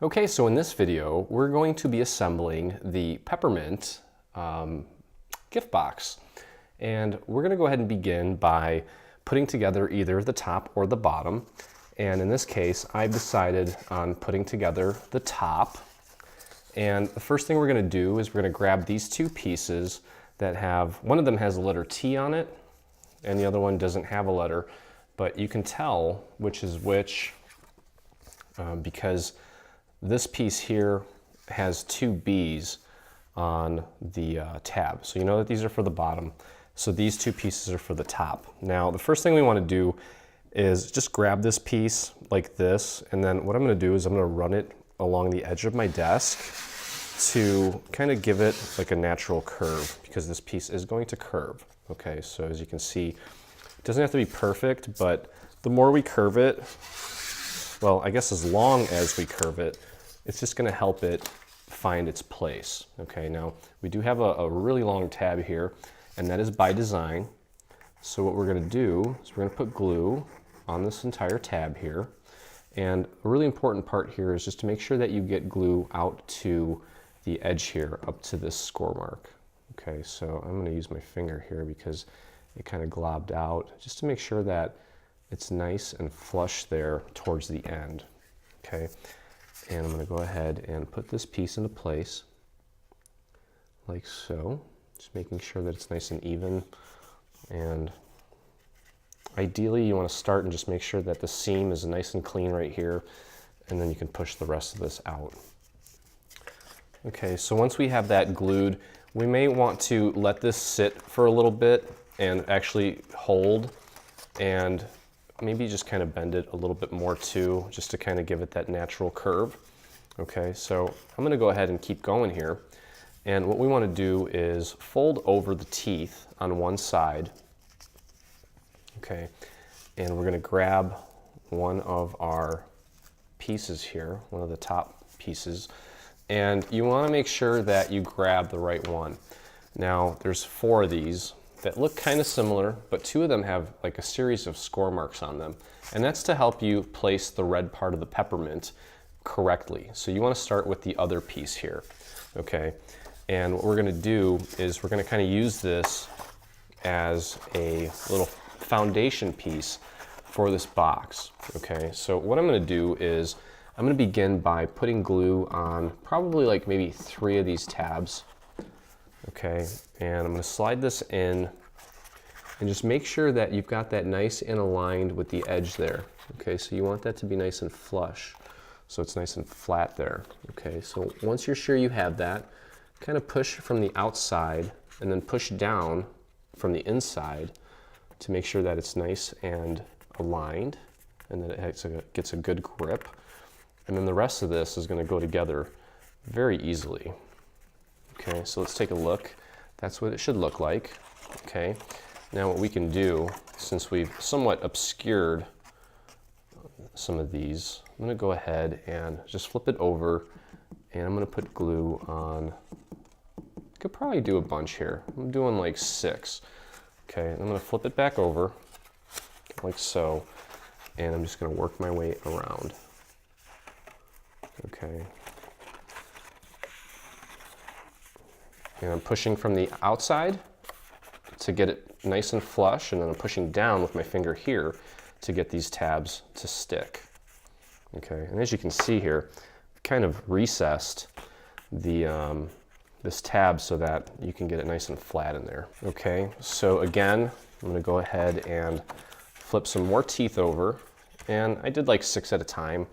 Okay, so in this video, we're going to be assembling the Peppermint gift box. And we're gonna go ahead and begin by putting together either the top or the bottom. And in this case, I've decided on putting together the top. And the first thing we're gonna do is we're gonna grab these two pieces that have, one of them has the letter T on it, and the other one doesn't have a letter, but you can tell which is which because this piece here has two B's on the tab. So you know that these are for the bottom. So these two pieces are for the top. Now, the first thing we want to do is just grab this piece like this, and then what I'm going to do is I'm going to run it along the edge of my desk to kind of give it like a natural curve, because this piece is going to curve. Okay, so as you can see, it doesn't have to be perfect, but the more we curve it, well, I guess as long as we curve it, it's just going to help it find its place. Okay, now we do have a really long tab here, and that is by design. So what we're going to do is we're going to put glue on this entire tab here. And a really important part here is just to make sure that you get glue out to the edge here, up to this score mark. Okay, so I'm going to use my finger here because it kind of globbed out, just to make sure that it's nice and flush there towards the end. Okay. And I'm going to go ahead and put this piece into place, like so. Just making sure that it's nice and even. And ideally, you want to start and just make sure that the seam is nice and clean right here, and then you can push the rest of this out. Okay, so once we have that glued, we may want to let this sit for a little bit and actually hold, and maybe just kind of bend it a little bit more too, just to kind of give it that natural curve. Okay, so I'm going to go ahead and keep going here. And what we want to do is fold over the teeth on one side. Okay, and we're going to grab one of our pieces here, one of the top pieces, and you want to make sure that you grab the right one. Now, there's 4 of these that look kind of similar, but 2 of them have like a series of score marks on them. And that's to help you place the red part of the peppermint correctly. So you want to start with the other piece here, okay? And what we're going to do is we're going to kind of use this as a little foundation piece for this box, okay? So what I'm going to do is I'm going to begin by putting glue on probably like maybe 3 of these tabs. Okay, and I'm going to slide this in and just make sure that you've got that nice and aligned with the edge there. Okay, so you want that to be nice and flush, so it's nice and flat there. Okay, so once you're sure you have that, kind of push from the outside and then push down from the inside to make sure that it's nice and aligned and that it gets a good grip. And then the rest of this is going to go together very easily. Okay, so let's take a look. That's what it should look like. Okay, now what we can do, since we've somewhat obscured some of these, I'm going to go ahead and just flip it over, and I'm going to put glue on. I could probably do a bunch here. I'm doing like 6. Okay, and I'm going to flip it back over, like so, and I'm just going to work my way around. Okay. And I'm pushing from the outside to get it nice and flush, and then I'm pushing down with my finger here to get these tabs to stick. Okay, and as you can see here, I've kind of recessed the this tab so that you can get it nice and flat in there. Okay, so again, I'm going to go ahead and flip some more teeth over, and I did like 6 at a time,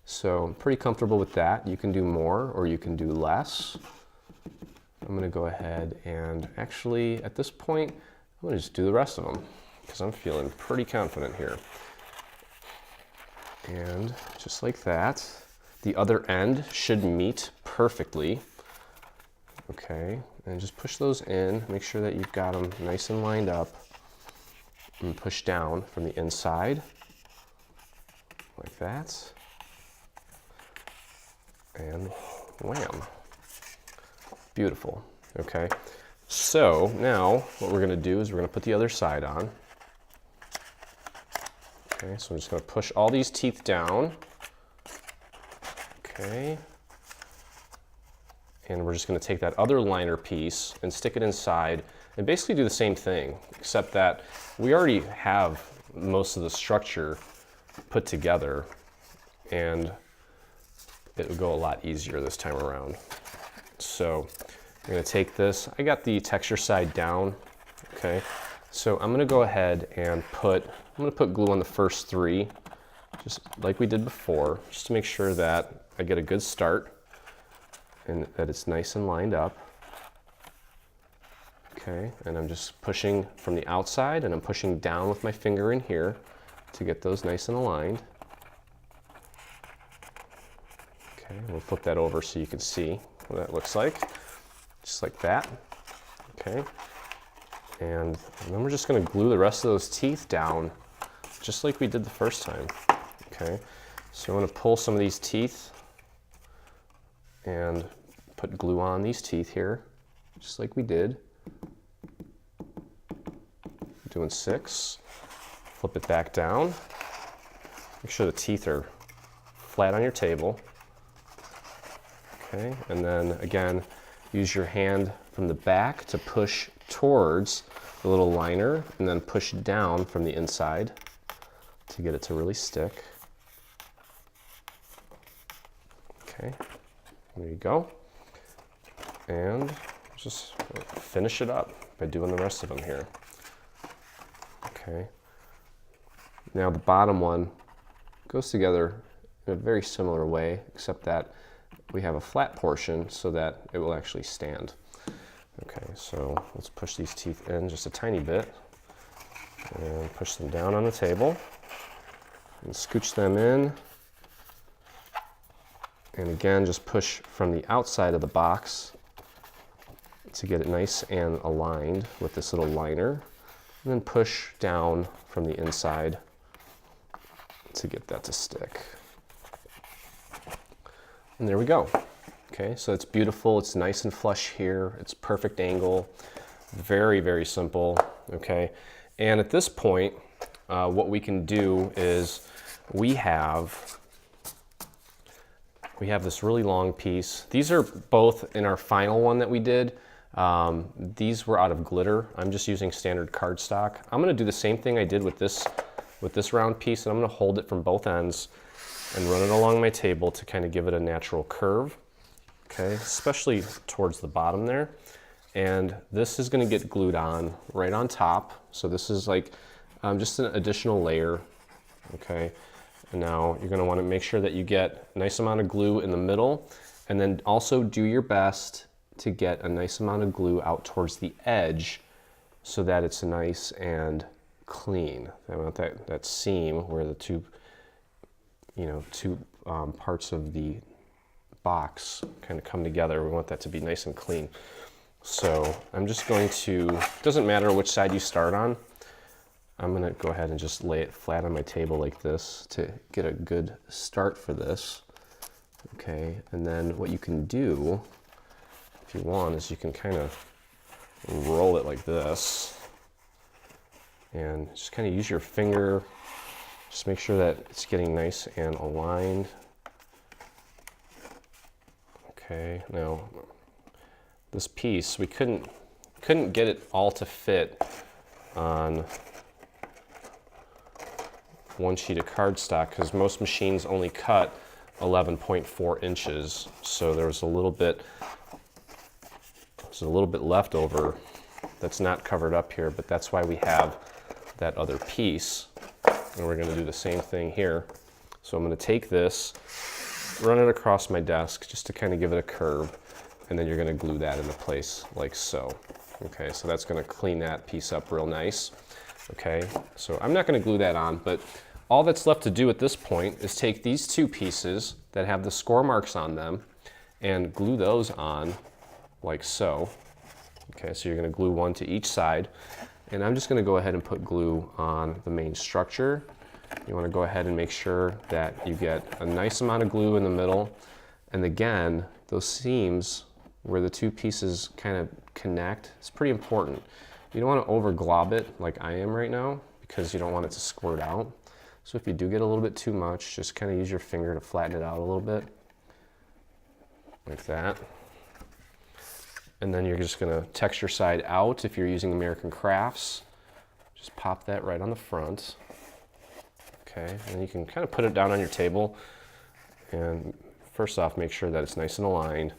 so I'm pretty comfortable with that. You can do more or you can do less. I'm going to go ahead and actually, at this point, I'm going to just do the rest of them because I'm feeling pretty confident here. And just like that, the other end should meet perfectly. Okay, and just push those in, make sure that you've got them nice and lined up, and push down from the inside, like that, and wham. Beautiful. Okay, so now what we're going to do is we're going to put the other side on. Okay, so I'm just going to push all these teeth down. Okay. And we're just going to take that other liner piece and stick it inside and basically do the same thing, except that we already have most of the structure put together, and it will go a lot easier this time around. So I'm going to take this. I got the texture side down. Okay. So I'm going to go ahead and I'm going to put glue on the first three, just like we did before, just to make sure that I get a good start and that it's nice and lined up. Okay, and I'm just pushing from the outside, and I'm pushing down with my finger in here to get those nice and aligned. Okay, we'll flip that over so you can see what that looks like, just like that. Okay, and then we're just going to glue the rest of those teeth down, just like we did the first time. Okay, so I'm going to pull some of these teeth and put glue on these teeth here, just like we did. Doing 6, flip it back down. Make sure the teeth are flat on your table. Okay, and then again, use your hand from the back to push towards the little liner, and then push down from the inside to get it to really stick. Okay, there you go. And just finish it up by doing the rest of them here. Okay. Now the bottom one goes together in a very similar way, except that we have a flat portion so that it will actually stand. Okay, so let's push these teeth in just a tiny bit and push them down on the table and scooch them in. And again, just push from the outside of the box to get it nice and aligned with this little liner. And then push down from the inside to get that to stick. And there we go. Okay, so it's beautiful. It's nice and flush here. It's perfect angle. Very, very simple. Okay, and at this point, what we can do is we have this really long piece. These are both in our final one that we did. These were out of glitter. I'm just using standard cardstock. I'm going to do the same thing I did with this round piece, and I'm going to hold it from both ends and run it along my table to kind of give it a natural curve. Okay, especially towards the bottom there. And this is going to get glued on right on top. So this is like just an additional layer. Okay, and now you're going to want to make sure that you get a nice amount of glue in the middle, and then also do your best to get a nice amount of glue out towards the edge so that it's nice and clean. I want that seam where the two parts of the box kind of come together. We want that to be nice and clean. So I'm just going to, doesn't matter which side you start on, I'm going to go ahead and just lay it flat on my table like this to get a good start for this. Okay, and then what you can do if you want is you can kind of roll it like this and just kind of use your finger, just make sure that it's getting nice and aligned. Okay, now this piece, we couldn't get it all to fit on one sheet of cardstock because most machines only cut 11.4 inches, so there was a little bit left over that's not covered up here, but that's why we have that other piece. And we're going to do the same thing here. So I'm going to take this, run it across my desk just to kind of give it a curve, and then you're going to glue that into place like so. Okay, so that's going to clean that piece up real nice. Okay, so I'm not going to glue that on, but all that's left to do at this point is take these two pieces that have the score marks on them and glue those on like so. Okay, so you're going to glue one to each side, and I'm just going to go ahead and put glue on the main structure. You want to go ahead and make sure that you get a nice amount of glue in the middle, and again, those seams where the two pieces kind of connect, it's pretty important. You don't want to over glob it like I am right now because you don't want it to squirt out. So if you do get a little bit too much, just kind of use your finger to flatten it out a little bit. like that. And then you're just gonna texture side out if you're using American Crafts. Just pop that right on the front. Okay, and you can kind of put it down on your table. And first off, make sure that it's nice and aligned.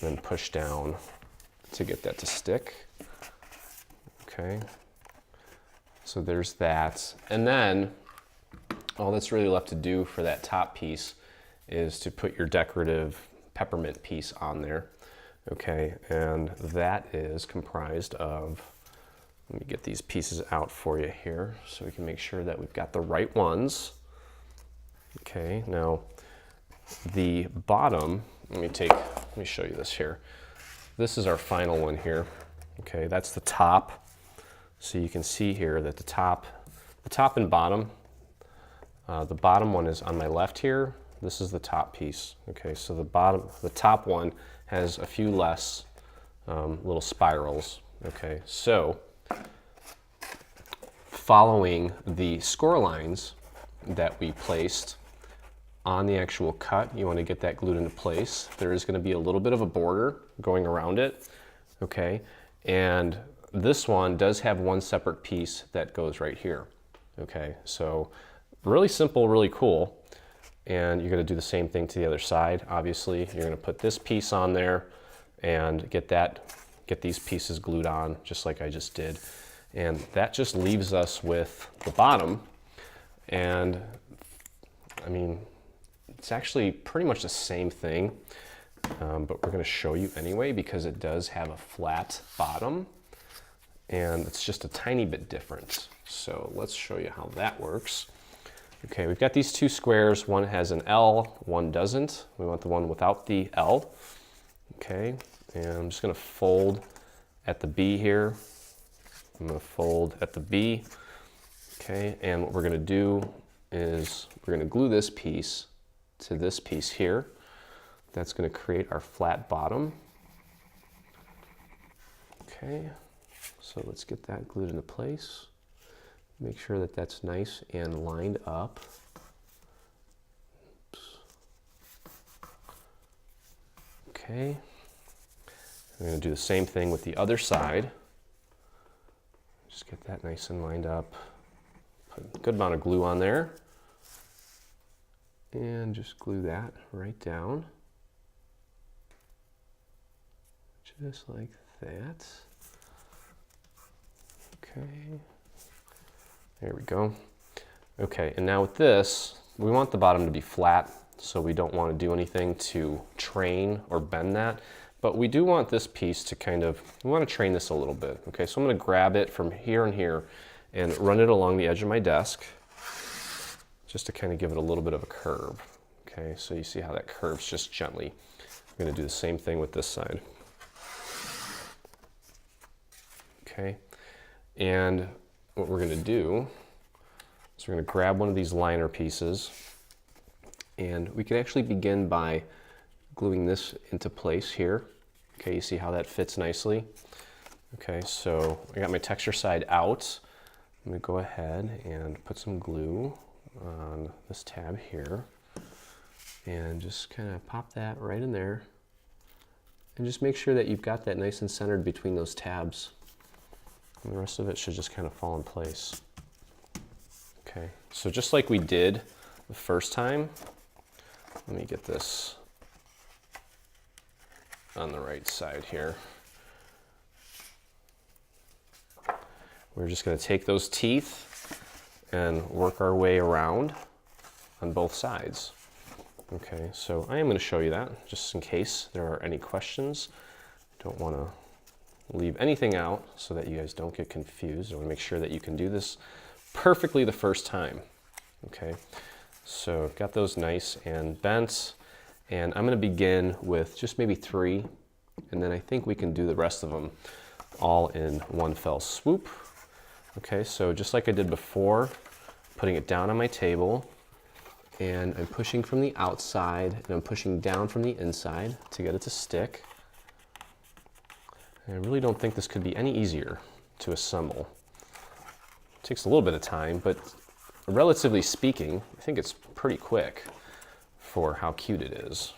Then push down to get that to stick. Okay, so there's that. And then all that's really left to do for that top piece is to put your decorative peppermint piece on there. Okay, and that is comprised of, let me get these pieces out for you here so we can make sure that we've got the right ones. Okay, now the bottom, let me show you this here. This is our final one here. Okay, that's the top. So you can see here that the top and bottom, the bottom one is on my left here. This is the top piece. Okay, so the top one has a few less little spirals. Okay, so following the score lines that we placed on the actual cut, you want to get that glued into place. There is going to be a little bit of a border going around it. Okay, and this one does have one separate piece that goes right here. Okay, so really simple, really cool. And you're going to do the same thing to the other side. Obviously, you're going to put this piece on there and get these pieces glued on just like I just did. And that just leaves us with the bottom. And I mean, it's actually pretty much the same thing, but we're going to show you anyway because it does have a flat bottom and it's just a tiny bit different. So let's show you how that works. Okay, we've got these two squares. One has an L, one doesn't. We want the one without the L. Okay, and I'm just going to fold at the B here. I'm going to fold at the B. Okay, and what we're going to do is we're going to glue this piece to this piece here. That's going to create our flat bottom. Okay, so let's get that glued into place. Make sure that that's nice and lined up. Oops. Okay. I'm going to do the same thing with the other side. Just get that nice and lined up. Put a good amount of glue on there. And just glue that right down. Just like that. Okay. There we go. Okay, and now with this, we want the bottom to be flat, so we don't want to do anything to train or bend that, but we do want this piece to we want to train this a little bit. Okay, so I'm going to grab it from here and here and run it along the edge of my desk just to kind of give it a little bit of a curve. Okay, so you see how that curves just gently. I'm going to do the same thing with this side. Okay, and what we're going to do is we're going to grab one of these liner pieces, and we can actually begin by gluing this into place here. Okay, you see how that fits nicely? Okay, so I got my texture side out. I'm going to go ahead and put some glue on this tab here and just kind of pop that right in there, and just make sure that you've got that nice and centered between those tabs. And the rest of it should just kind of fall in place. Okay, so just like we did the first time, let me get this on the right side here. We're just going to take those teeth and work our way around on both sides. Okay, so I am going to show you that just in case there are any questions. Don't want to leave anything out so that you guys don't get confused. I want to make sure that you can do this perfectly the first time. Okay, so I've got those nice and bent, and I'm going to begin with just maybe 3, and then I think we can do the rest of them all in one fell swoop. Okay, so just like I did before, putting it down on my table, and I'm pushing from the outside and I'm pushing down from the inside to get it to stick. I really don't think this could be any easier to assemble. It takes a little bit of time, but relatively speaking, I think it's pretty quick for how cute it is.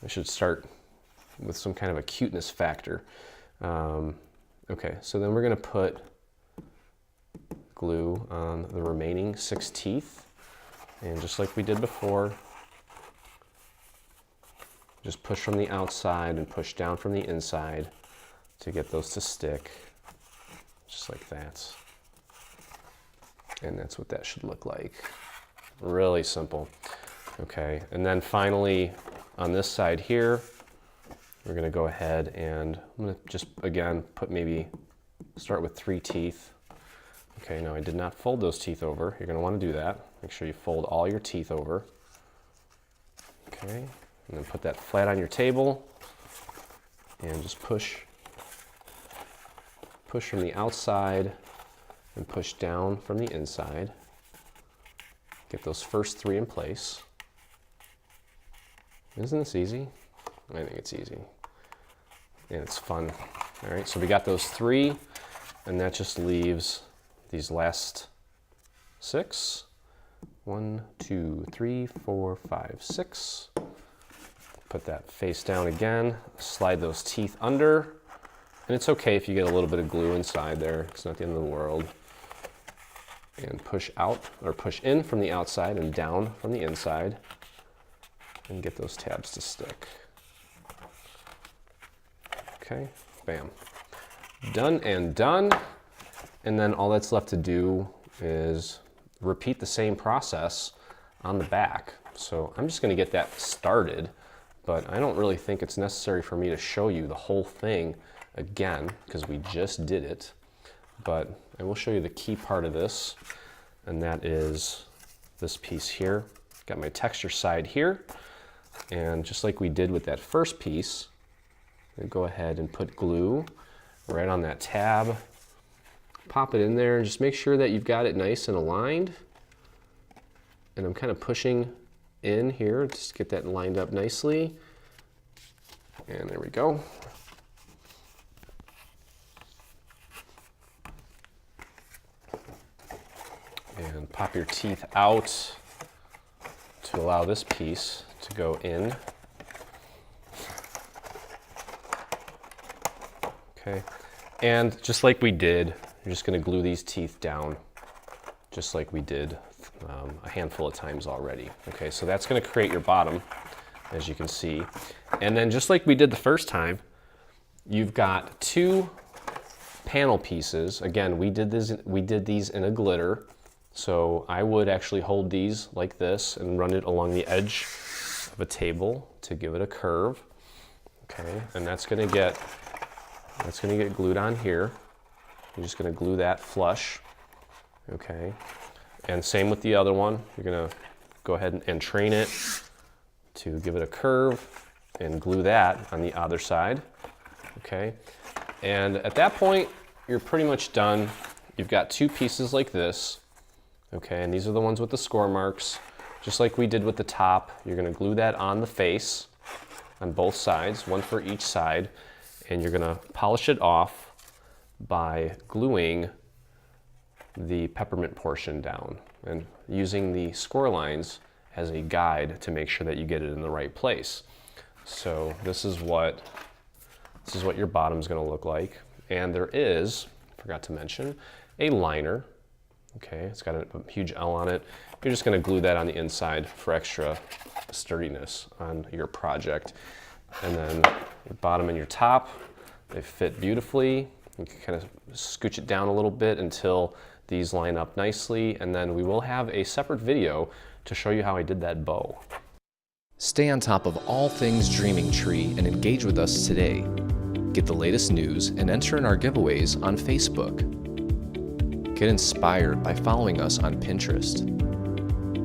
I should start with some kind of a cuteness factor. Okay, so then we're going to put glue on the remaining 6 teeth, and just like we did before, just push from the outside and push down from the inside to get those to stick, just like that. And that's what that should look like. Really simple. Okay, and then finally on this side here, we're going to go ahead and I'm going to just again start with 3 teeth. Okay, now I did not fold those teeth over. You're going to want to do that. Make sure you fold all your teeth over. Okay, and then put that flat on your table and just push from the outside and push down from the inside. Get those first 3 in place. Isn't this easy? I think it's easy. And it's fun. All right, so we got those 3, and that just leaves these last 6. 1, 2, 3, 4, 5, 6. Put that face down again, slide those teeth under, and it's okay if you get a little bit of glue inside there. It's not the end of the world. And push out, or push in from the outside and down from the inside, and get those tabs to stick. Okay, bam. Done and done. And then all that's left to do is repeat the same process on the back. So I'm just gonna get that started, but I don't really think it's necessary for me to show you the whole thing again, because we just did it. But I will show you the key part of this, and that is this piece here. Got my texture side here, and just like we did with that first piece, I'm gonna go ahead and put glue right on that tab. Pop it in there and just make sure that you've got it nice and aligned. And I'm kind of pushing in here just to get that lined up nicely. And there we go. And pop your teeth out to allow this piece to go in. Okay, and just like we did, you're just going to glue these teeth down, just like we did a handful of times already. Okay, so that's going to create your bottom, as you can see. And then just like we did the first time, you've got 2 panel pieces. Again, we did these in a glitter. So I would actually hold these like this and run it along the edge of a table to give it a curve. Okay, and that's going to get glued on here. You're just going to glue that flush. Okay, and same with the other one. You're going to go ahead and train it to give it a curve and glue that on the other side. Okay, and at that point you're pretty much done. You've got 2 pieces like this. Okay, and these are the ones with the score marks. Just like we did with the top, you're going to glue that on the face on both sides, 1 for each side, and you're going to polish it off by gluing the peppermint portion down and using the score lines as a guide to make sure that you get it in the right place. So this is what your bottom's going to look like. And there is, forgot to mention, a liner. Okay, it's got a huge L on it. You're just going to glue that on the inside for extra sturdiness on your project. And then your bottom and your top, they fit beautifully. You can kind of scooch it down a little bit until these line up nicely, and then we will have a separate video to show you how I did that bow. Stay on top of all things Dreaming Tree and engage with us today. Get the latest news and enter in our giveaways on Facebook. Get inspired by following us on Pinterest.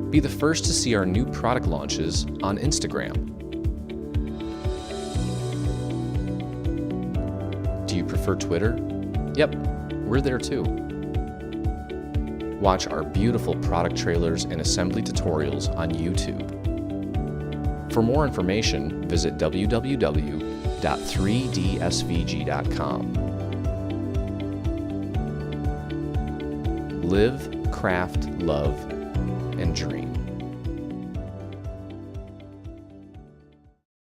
Be the first to see our new product launches on Instagram. Do you prefer Twitter? Yep, we're there too. Watch our beautiful product trailers and assembly tutorials on YouTube. For more information, visit www.3dsvg.com. Live, craft, love,